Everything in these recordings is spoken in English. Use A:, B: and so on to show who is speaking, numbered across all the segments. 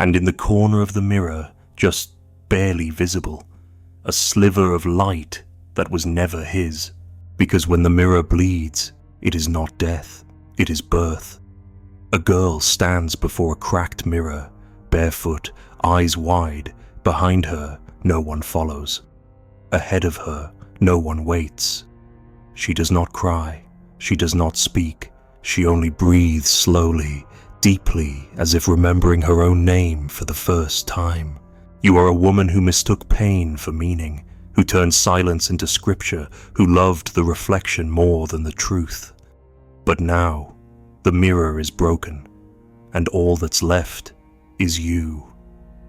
A: And in the corner of the mirror, just barely visible, a sliver of light that was never his. Because when the mirror bleeds, it is not death, it is birth. A girl stands before a cracked mirror, barefoot, eyes wide. Behind her, no one follows. Ahead of her, no one waits. She does not cry, she does not speak, she only breathes slowly, deeply, as if remembering her own name for the first time. You are a woman who mistook pain for meaning, who turned silence into scripture, who loved the reflection more than the truth. But now, the mirror is broken, and all that's left is you.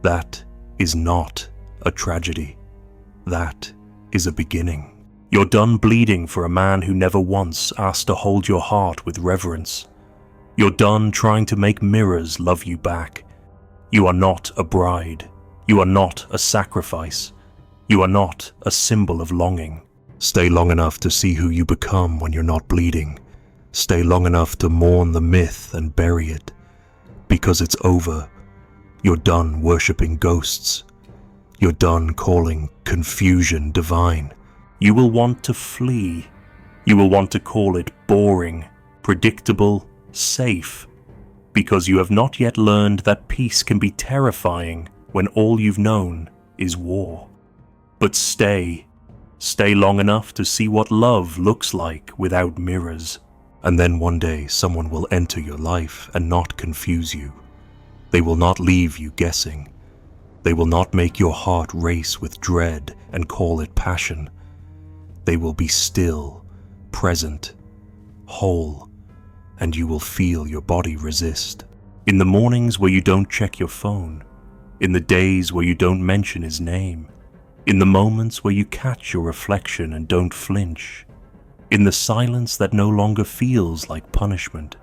A: That is not a tragedy. That is a beginning. You're done bleeding for a man who never once asked to hold your heart with reverence. You're done trying to make mirrors love you back. You are not a bride. You are not a sacrifice. You are not a symbol of longing. Stay long enough to see who you become when you're not bleeding. Stay long enough to mourn the myth and bury it. Because it's over. You're done worshipping ghosts. You're done calling confusion divine. You will want to flee. You will want to call it boring, predictable, safe. Because you have not yet learned that peace can be terrifying when all you've known is war. But stay long enough to see what love looks like without mirrors. And then one day someone will enter your life and not confuse you. They will not leave you guessing. They will not make your heart race with dread and call it passion. They will be still, present, whole, and you will feel your body resist. In the mornings where you don't check your phone, in the days where you don't mention his name, in the moments where you catch your reflection and don't flinch, in the silence that no longer feels like punishment,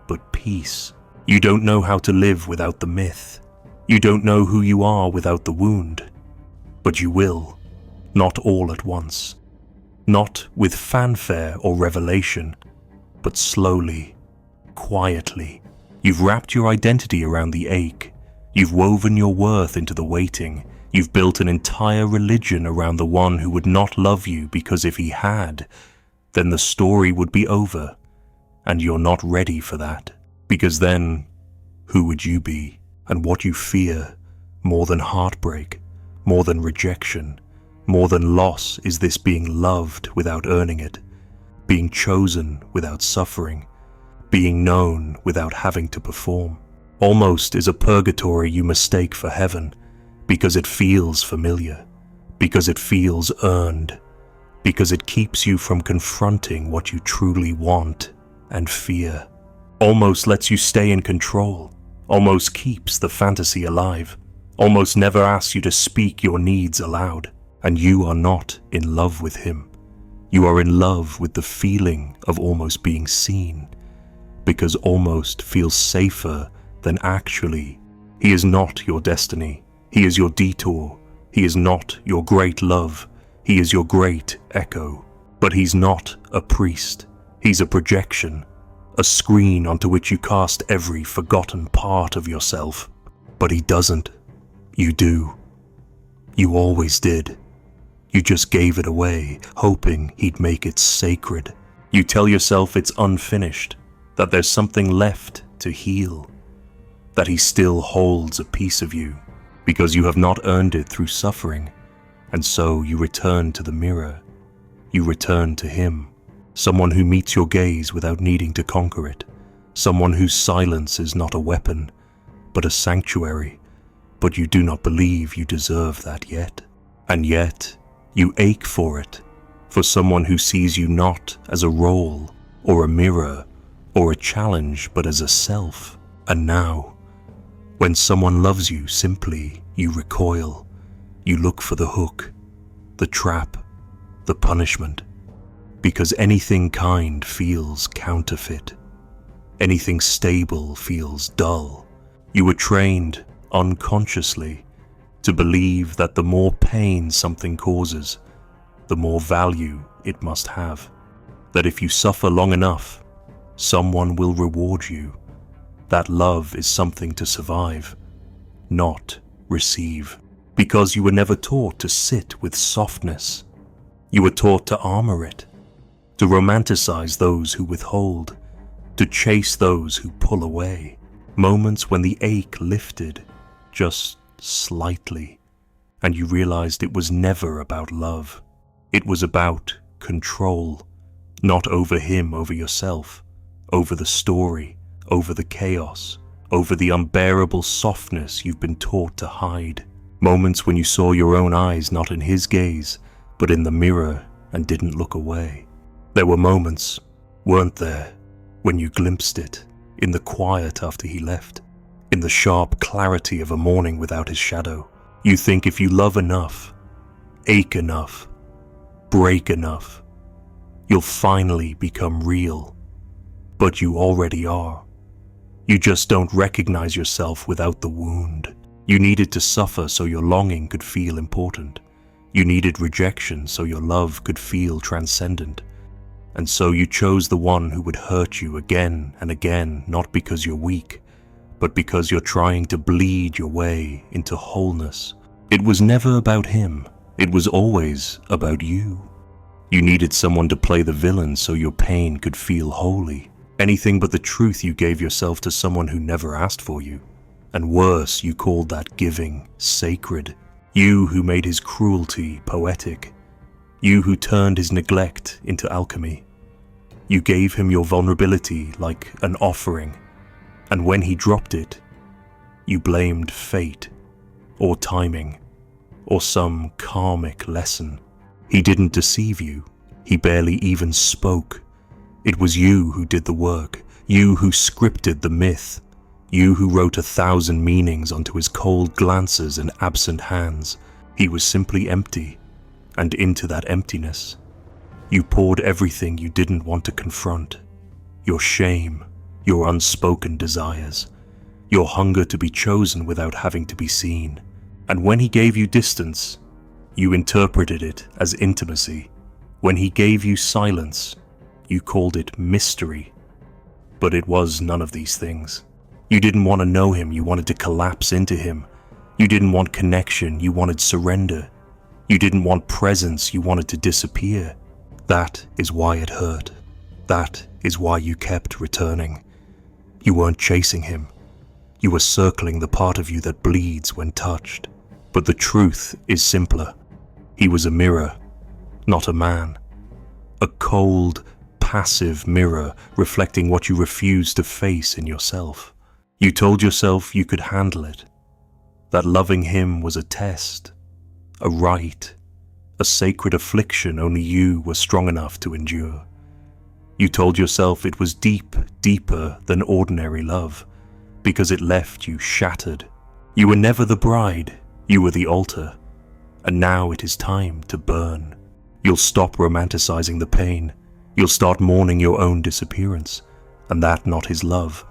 A: but peace. You don't know how to live without the myth. You don't know who you are without the wound. But you will, not all at once. Not with fanfare or revelation, but slowly, quietly. You've wrapped your identity around the ache. You've woven your worth into the waiting. You've built an entire religion around the one who would not love you because if he had, then the story would be over. And you're not ready for that. Because then, who would you be? And what you fear, more than heartbreak, more than rejection, more than loss, is this being loved without earning it, being chosen without suffering, being known without having to perform. Almost is a purgatory you mistake for heaven, because it feels familiar, because it feels earned, because it keeps you from confronting what you truly want and fear. Almost lets you stay in control, almost keeps the fantasy alive, almost never asks you to speak your needs aloud. And you are not in love with him. You are in love with the feeling of almost being seen, because almost feels safer than actually. He is not your destiny. He is your detour. He is not your great love. He is your great echo. But he's not a priest. He's a projection. A screen onto which you cast every forgotten part of yourself. But he doesn't. You do. You always did. You just gave it away, hoping he'd make it sacred. You tell yourself it's unfinished, that there's something left to heal, that he still holds a piece of you, because you have not earned it through suffering. And so you return to the mirror. You return to him. Someone who meets your gaze without needing to conquer it. Someone whose silence is not a weapon, but a sanctuary. But you do not believe you deserve that yet. And yet, you ache for it, for someone who sees you not as a role, or a mirror, or a challenge, but as a self. And now, when someone loves you simply, you recoil. You look for the hook, the trap, the punishment. Because anything kind feels counterfeit. Anything stable feels dull. You were trained, unconsciously, to believe that the more pain something causes, the more value it must have. That if you suffer long enough, someone will reward you. That love is something to survive, not receive. Because you were never taught to sit with softness. You were taught to armor it, to romanticize those who withhold, to chase those who pull away. Moments when the ache lifted, just slightly, and you realized it was never about love. It was about control, not over him, over yourself, over the story, over the chaos, over the unbearable softness you've been taught to hide. Moments when you saw your own eyes not in his gaze, but in the mirror and didn't look away. There were moments, weren't there, when you glimpsed it, in the quiet after he left, in the sharp clarity of a morning without his shadow. You think if you love enough, ache enough, break enough, you'll finally become real. But you already are. You just don't recognize yourself without the wound. You needed to suffer so your longing could feel important. You needed rejection so your love could feel transcendent. And so you chose the one who would hurt you again and again, not because you're weak, but because you're trying to bleed your way into wholeness. It was never about him. It was always about you. You needed someone to play the villain so your pain could feel holy. Anything but the truth you gave yourself to someone who never asked for you. And worse, you called that giving sacred. You who made his cruelty poetic. You who turned his neglect into alchemy. You gave him your vulnerability like an offering. And when he dropped it, you blamed fate, or timing, or some karmic lesson. He didn't deceive you. He barely even spoke. It was you who did the work. You who scripted the myth. You who wrote 1,000 meanings onto his cold glances and absent hands. He was simply empty, and into that emptiness, you poured everything you didn't want to confront. Your shame, your unspoken desires, your hunger to be chosen without having to be seen. And when he gave you distance, you interpreted it as intimacy. When he gave you silence, you called it mystery. But it was none of these things. You didn't want to know him, you wanted to collapse into him. You didn't want connection, you wanted surrender. You didn't want presence, you wanted to disappear. That is why it hurt. That is why you kept returning. You weren't chasing him. You were circling the part of you that bleeds when touched. But the truth is simpler. He was a mirror, not a man. A cold, passive mirror reflecting what you refused to face in yourself. You told yourself you could handle it, that loving him was a test, a rite, a sacred affliction only you were strong enough to endure. You told yourself it was deep, deeper than ordinary love, because it left you shattered. You were never the bride, you were the altar, and now it is time to burn. You'll stop romanticizing the pain, you'll start mourning your own disappearance, and that not his love,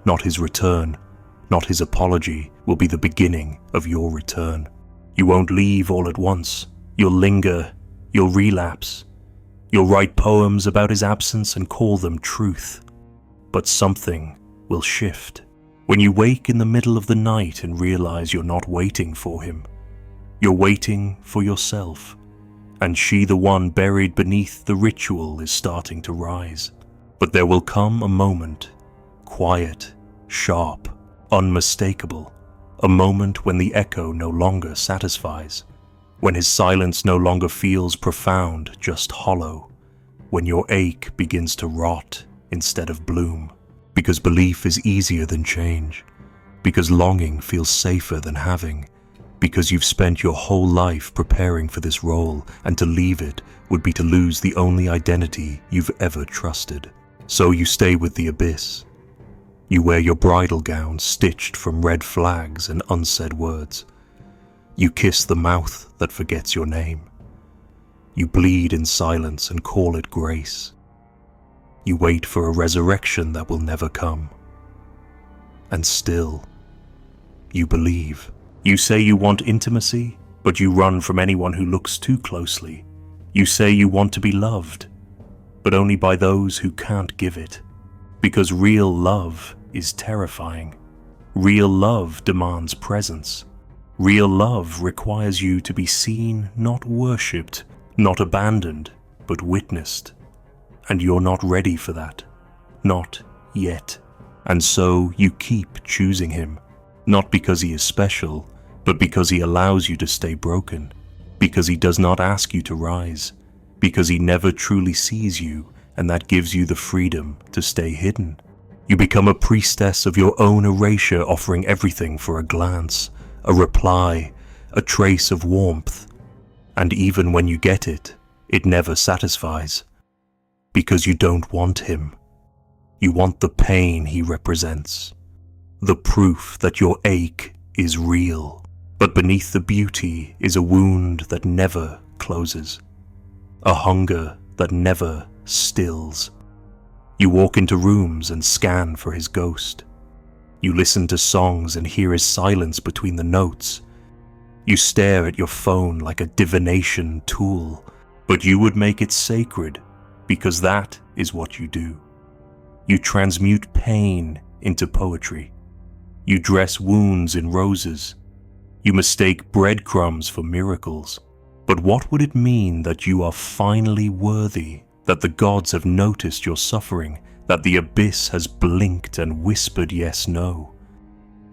A: not his return, not his apology will be the beginning of your return. You won't leave all at once. You'll linger, you'll relapse. You'll write poems about his absence and call them truth. But something will shift. When you wake in the middle of the night and realize you're not waiting for him, you're waiting for yourself. And she, the one buried beneath the ritual, is starting to rise. But there will come a moment, quiet, sharp, unmistakable, a moment when the echo no longer satisfies, when his silence no longer feels profound, just hollow, when your ache begins to rot instead of bloom, because belief is easier than change, because longing feels safer than having, because you've spent your whole life preparing for this role, and to leave it would be to lose the only identity you've ever trusted. So you stay with the abyss. You wear your bridal gown stitched from red flags and unsaid words. You kiss the mouth that forgets your name. You bleed in silence and call it grace. You wait for a resurrection that will never come. And still, you believe. You say you want intimacy, but you run from anyone who looks too closely. You say you want to be loved, but only by those who can't give it. Because real love is terrifying. Real love demands presence. Real love requires you to be seen, not worshipped, not abandoned, but witnessed. And you're not ready for that. Not yet. And so you keep choosing him, not because he is special, but because he allows you to stay broken, because he does not ask you to rise, because he never truly sees you, and that gives you the freedom to stay hidden. You become a priestess of your own erasure, offering everything for a glance, a reply, a trace of warmth. And even when you get it, it never satisfies. Because you don't want him. You want the pain he represents. The proof that your ache is real. But beneath the beauty is a wound that never closes. A hunger that never stills. You walk into rooms and scan for his ghost. You listen to songs and hear his silence between the notes. You stare at your phone like a divination tool, but you would make it sacred because that is what you do. You transmute pain into poetry. You dress wounds in roses. You mistake breadcrumbs for miracles. But what would it mean that you are finally worthy, that the gods have noticed your suffering, that the abyss has blinked and whispered yes, no?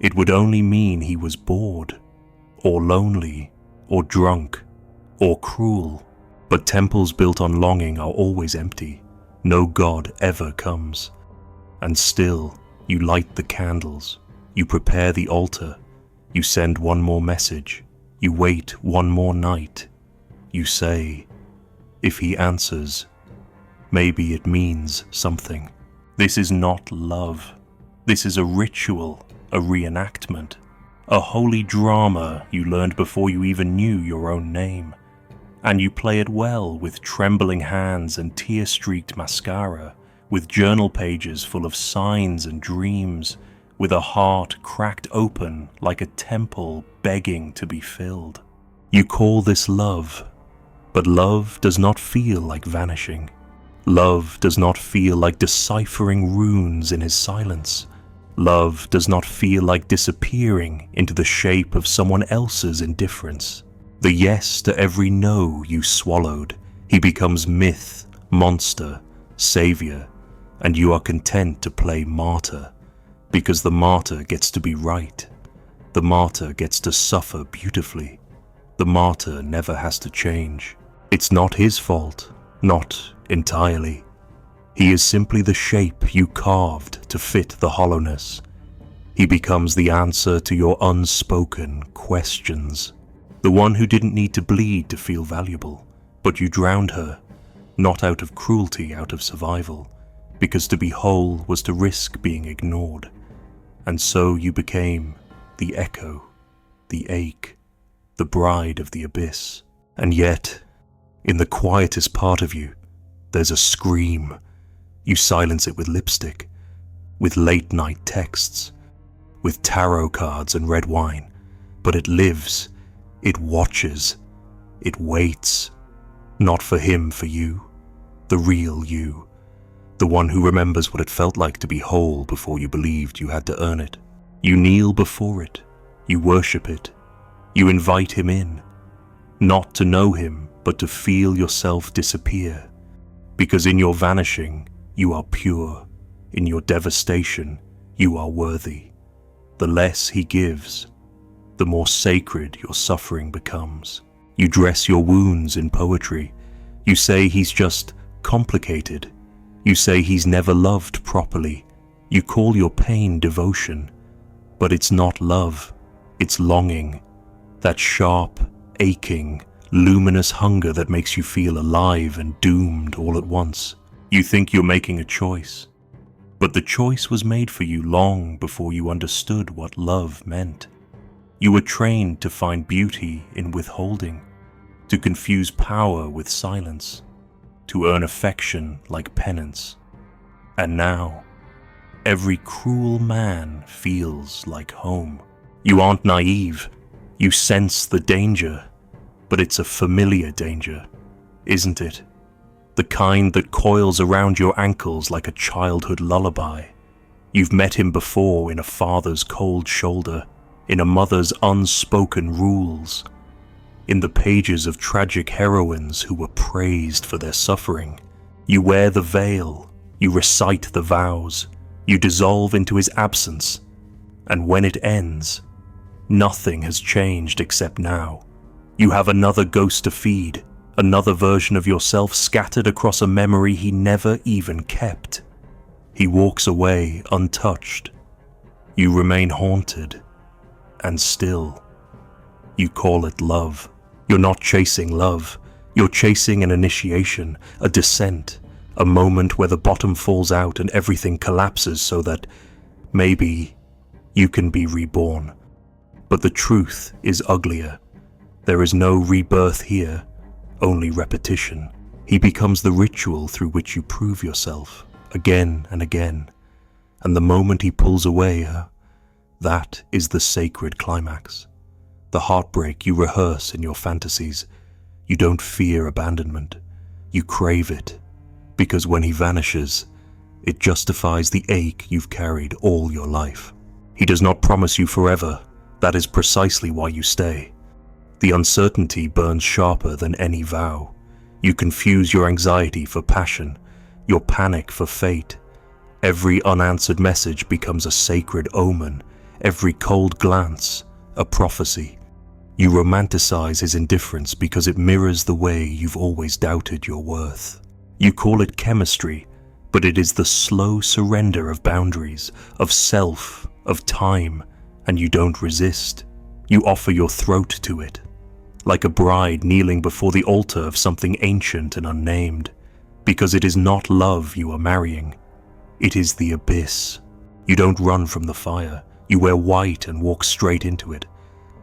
A: It would only mean he was bored, or lonely, or drunk, or cruel. But temples built on longing are always empty. No god ever comes. And still, you light the candles. You prepare the altar. You send one more message. You wait one more night. You say, if he answers, maybe it means something. This is not love. This is a ritual, a reenactment, a holy drama you learned before you even knew your own name. And you play it well with trembling hands and tear-streaked mascara, with journal pages full of signs and dreams, with a heart cracked open like a temple begging to be filled. You call this love, but love does not feel like vanishing. Love does not feel like deciphering runes in his silence. Love does not feel like disappearing into the shape of someone else's indifference. The yes to every no you swallowed, he becomes myth, monster, savior, and you are content to play martyr, because the martyr gets to be right. The martyr gets to suffer beautifully. The martyr never has to change. It's not his fault, not entirely. He is simply the shape you carved to fit the hollowness. He becomes the answer to your unspoken questions. The one who didn't need to bleed to feel valuable, but you drowned her, not out of cruelty, out of survival, because to be whole was to risk being ignored. And so you became the echo, the ache, the bride of the abyss. And yet, in the quietest part of you, there's a scream. You silence it with lipstick, with late-night texts, with tarot cards and red wine, but it lives. It watches, it waits, not for him, for you, the real you, the one who remembers what it felt like to be whole before you believed you had to earn it. You kneel before it, you worship it, you invite him in, not to know him, but to feel yourself disappear, because in your vanishing, you are pure, in your devastation, you are worthy. The less he gives, the more sacred your suffering becomes. You dress your wounds in poetry. You say he's just complicated. You say he's never loved properly. You call your pain devotion. But it's not love, it's longing. That sharp, aching, luminous hunger that makes you feel alive and doomed all at once. You think you're making a choice. But the choice was made for you long before you understood what love meant. You were trained to find beauty in withholding, to confuse power with silence, to earn affection like penance. And now, every cruel man feels like home. You aren't naive. You sense the danger, but it's a familiar danger, isn't it? The kind that coils around your ankles like a childhood lullaby. You've met him before in a father's cold shoulder, in a mother's unspoken rules, in the pages of tragic heroines who were praised for their suffering. You wear the veil, you recite the vows, you dissolve into his absence, and when it ends, nothing has changed except now. You have another ghost to feed, another version of yourself scattered across a memory he never even kept. He walks away untouched. You remain haunted, and still. You call it love. You're not chasing love. You're chasing an initiation, a descent, a moment where the bottom falls out and everything collapses so that maybe you can be reborn. But the truth is uglier. There is no rebirth here, only repetition. He becomes the ritual through which you prove yourself, again and again. And the moment he pulls away, that is the sacred climax. The heartbreak you rehearse in your fantasies. You don't fear abandonment. You crave it, because when he vanishes, it justifies the ache you've carried all your life. He does not promise you forever. That is precisely why you stay. The uncertainty burns sharper than any vow. You confuse your anxiety for passion, your panic for fate. Every unanswered message becomes a sacred omen, every cold glance a prophecy. You romanticize his indifference because it mirrors the way you've always doubted your worth. You call it chemistry, but it is the slow surrender of boundaries, of self, of time, and you don't resist. You offer your throat to it, like a bride kneeling before the altar of something ancient and unnamed, because it is not love you are marrying. It is the abyss. You don't run from the fire. You wear white and walk straight into it.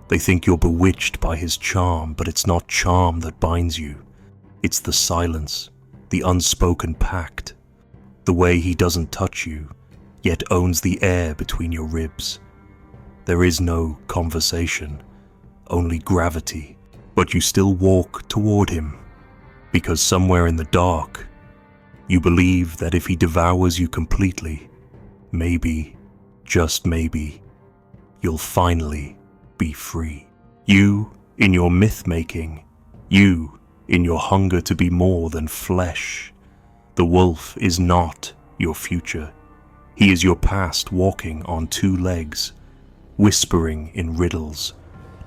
A: They think you're bewitched by his charm, but it's not charm that binds you. It's the silence, the unspoken pact, the way he doesn't touch you, yet owns the air between your ribs. There is no conversation, only gravity, but you still walk toward him, because somewhere in the dark, you believe that if he devours you completely, maybe, just maybe, you'll finally be free. You in your myth-making, you in your hunger to be more than flesh. The wolf is not your future. He is your past walking on two legs, whispering in riddles,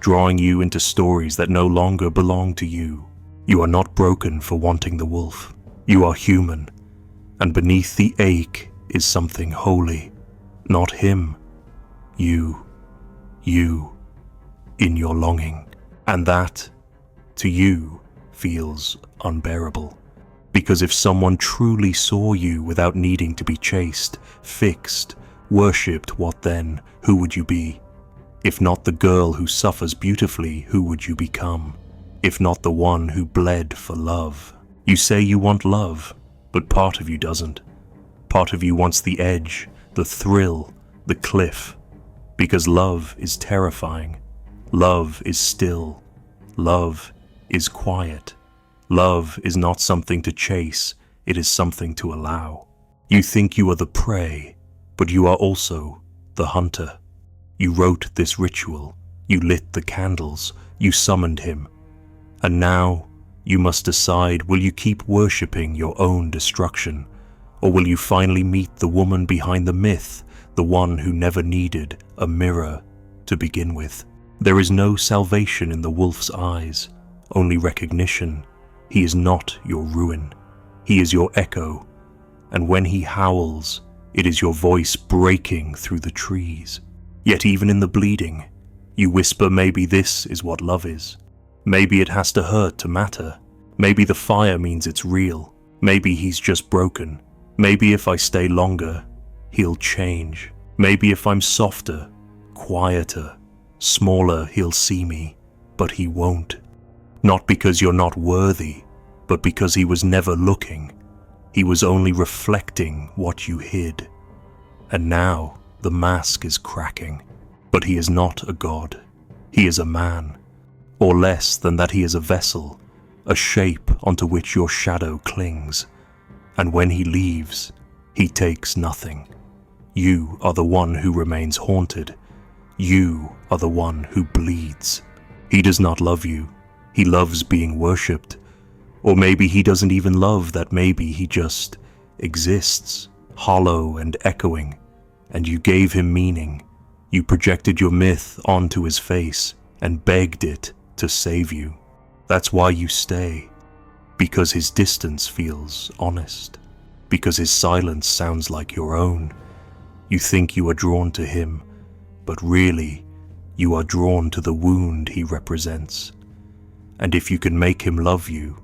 A: drawing you into stories that no longer belong to you. You are not broken for wanting the wolf. You are human, and beneath the ache is something holy. Not him. You in your longing. And that, to you, feels unbearable. Because if someone truly saw you without needing to be chased, fixed, worshipped, what then? Who would you be? If not the girl who suffers beautifully, who would you become? If not the one who bled for love? You say you want love, but part of you doesn't. Part of you wants the edge, the thrill, the cliff. Because love is terrifying. Love is still. Love is quiet. Love is not something to chase, it is something to allow. You think you are the prey, but you are also the hunter. You wrote this ritual, you lit the candles, you summoned him. And now you must decide, will you keep worshipping your own destruction? Or will you finally meet the woman behind the myth, the one who never needed a mirror to begin with? There is no salvation in the wolf's eyes, only recognition. He is not your ruin. He is your echo. And when he howls, it is your voice breaking through the trees. Yet even in the bleeding, you whisper, maybe this is what love is. Maybe it has to hurt to matter. Maybe the fire means it's real. Maybe he's just broken. Maybe if I stay longer, he'll change. Maybe if I'm softer, quieter, smaller, he'll see me, but he won't. Not because you're not worthy, but because he was never looking. He was only reflecting what you hid. And now the mask is cracking. But he is not a god. He is a man. Or less than that, he is a vessel, a shape onto which your shadow clings. And when he leaves, he takes nothing. You are the one who remains haunted. You are the one who bleeds. He does not love you. He loves being worshipped. Or maybe he doesn't even love that. Maybe he just exists, hollow and echoing, and you gave him meaning. You projected your myth onto his face and begged it to save you. That's why you stay. Because his distance feels honest. Because his silence sounds like your own. You think you are drawn to him, but really, you are drawn to the wound he represents. And if you can make him love you,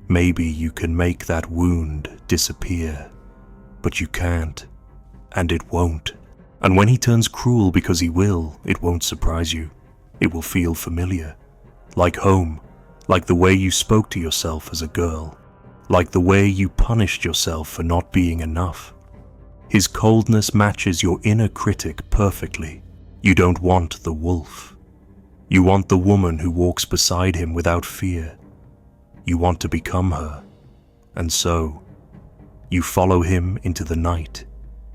A: maybe you can make that wound disappear. But you can't, and it won't. And when he turns cruel, because he will, it won't surprise you. It will feel familiar. Like home, like the way you spoke to yourself as a girl, like the way you punished yourself for not being enough. His coldness matches your inner critic perfectly. You don't want the wolf. You want the woman who walks beside him without fear. You want to become her. And so, you follow him into the night,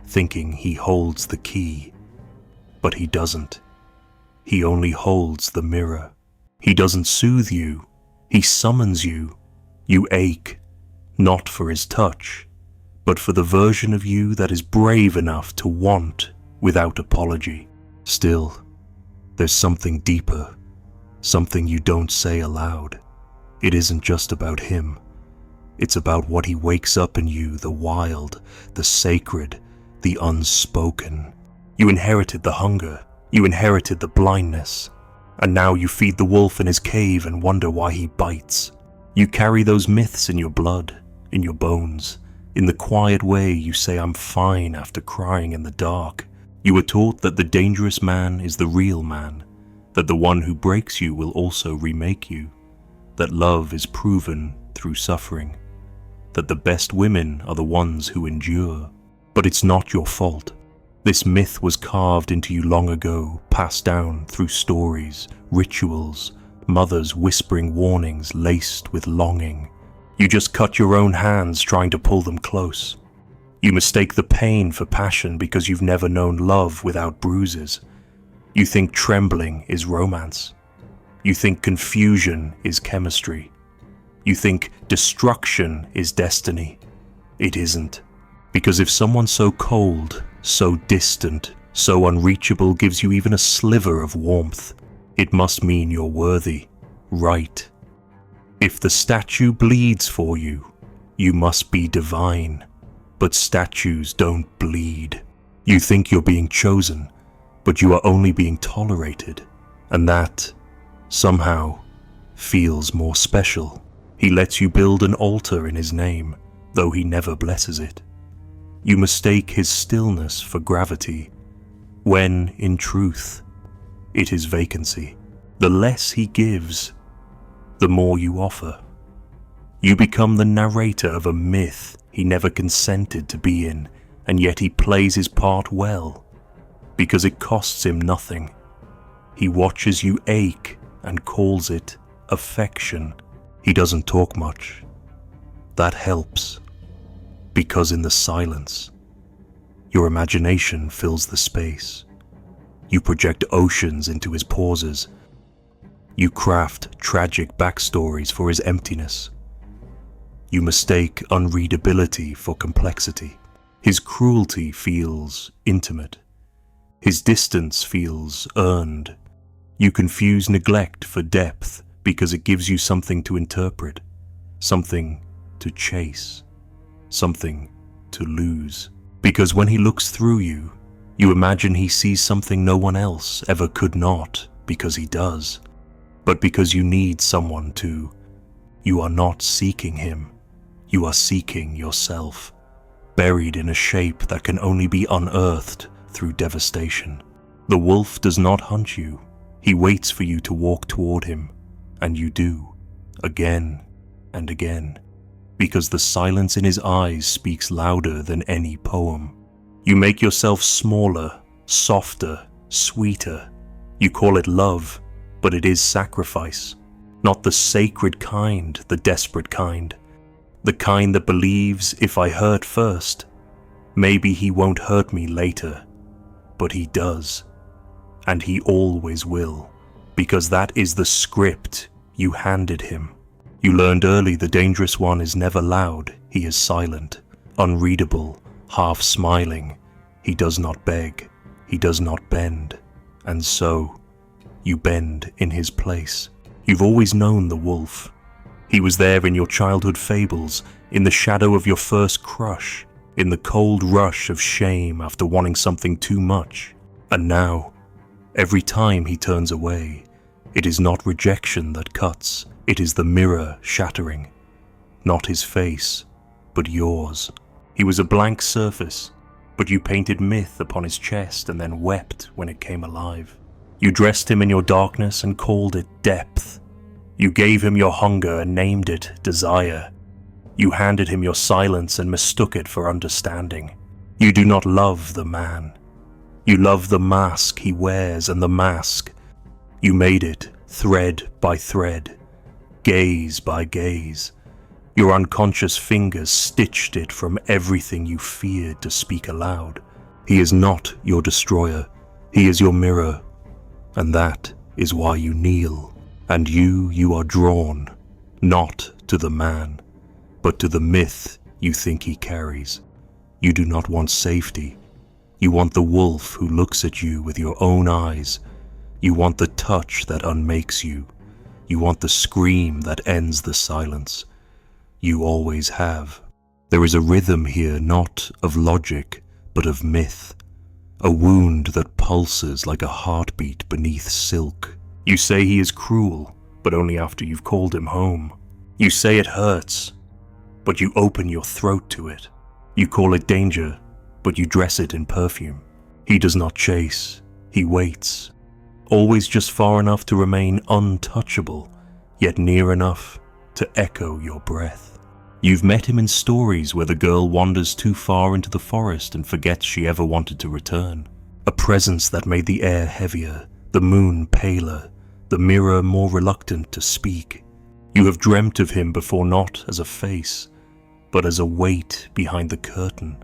A: thinking he holds the key. But he doesn't. He only holds the mirror. He doesn't soothe you. He summons you. You ache, not for his touch, but for the version of you that is brave enough to want without apology. Still, there's something deeper, something you don't say aloud. It isn't just about him. It's about what he wakes up in you, the wild, the sacred, the unspoken. You inherited the hunger. You inherited the blindness. And now you feed the wolf in his cave and wonder why he bites. You carry those myths in your blood, in your bones. In the quiet way you say, "I'm fine," after crying in the dark. You were taught that the dangerous man is the real man, that the one who breaks you will also remake you, that love is proven through suffering, that the best women are the ones who endure. But it's not your fault. This myth was carved into you long ago, passed down through stories, rituals, mothers whispering warnings laced with longing. You just cut your own hands trying to pull them close. You mistake the pain for passion because you've never known love without bruises. You think trembling is romance. You think confusion is chemistry. You think destruction is destiny. It isn't. Because if someone so cold, so distant, so unreachable gives you even a sliver of warmth, it must mean you're worthy, right? If the statue bleeds for you, you must be divine. But statues don't bleed. You think you're being chosen, but you are only being tolerated. And that, somehow, feels more special. He lets you build an altar in his name, though he never blesses it. You mistake his stillness for gravity, when, in truth, it is vacancy. The less he gives, the more you offer. You become the narrator of a myth he never consented to be in, and yet he plays his part well, because it costs him nothing. He watches you ache and calls it affection. He doesn't talk much. That helps, because in the silence, your imagination fills the space. You project oceans into his pauses. You craft tragic backstories for his emptiness. You mistake unreadability for complexity. His cruelty feels intimate. His distance feels earned. You confuse neglect for depth because it gives you something to interpret, something to chase, something to lose. Because when he looks through you, you imagine he sees something no one else ever could not, because he does. But because you need someone to, you are not seeking him. You are seeking yourself, buried in a shape that can only be unearthed through devastation. The wolf does not hunt you. He waits for you to walk toward him, and you do, again and again, because the silence in his eyes speaks louder than any poem. You make yourself smaller, softer, sweeter. You call it love, but it is sacrifice. Not the sacred kind, the desperate kind. The kind that believes if I hurt first, Maybe he won't hurt me later, but he does. And he always will, because that is the script you handed him. You learned early the dangerous one is never loud, he is silent, unreadable, half smiling. He does not beg, he does not bend, and so you bend in his place. You've always known the wolf. He was there in your childhood fables, in the shadow of your first crush, in the cold rush of shame after wanting something too much. And now, every time he turns away, it is not rejection that cuts, it is the mirror shattering. Not his face, but yours. He was a blank surface, but you painted myth upon his chest and then wept when it came alive. You dressed him in your darkness and called it depth. You gave him your hunger and named it desire. You handed him your silence and mistook it for understanding. You do not love the man. You love the mask he wears, and the mask. You made it thread by thread, gaze by gaze. Your unconscious fingers stitched it from everything you feared to speak aloud. He is not your destroyer. He is your mirror. And that is why you kneel. And you are drawn, not to the man, but to the myth you think he carries. You do not want safety. You want the wolf who looks at you with your own eyes. You want the touch that unmakes you. You want the scream that ends the silence. You always have. There is a rhythm here, not of logic, but of myth. A wound that pulses like a heartbeat beneath silk. You say he is cruel, but only after you've called him home. You say it hurts, but you open your throat to it. You call it danger, but you dress it in perfume. He does not chase, he waits. Always just far enough to remain untouchable, yet near enough to echo your breath. You've met him in stories where the girl wanders too far into the forest and forgets she ever wanted to return. A presence that made the air heavier, the moon paler, the mirror more reluctant to speak. You have dreamt of him before, not as a face, but as a weight behind the curtain.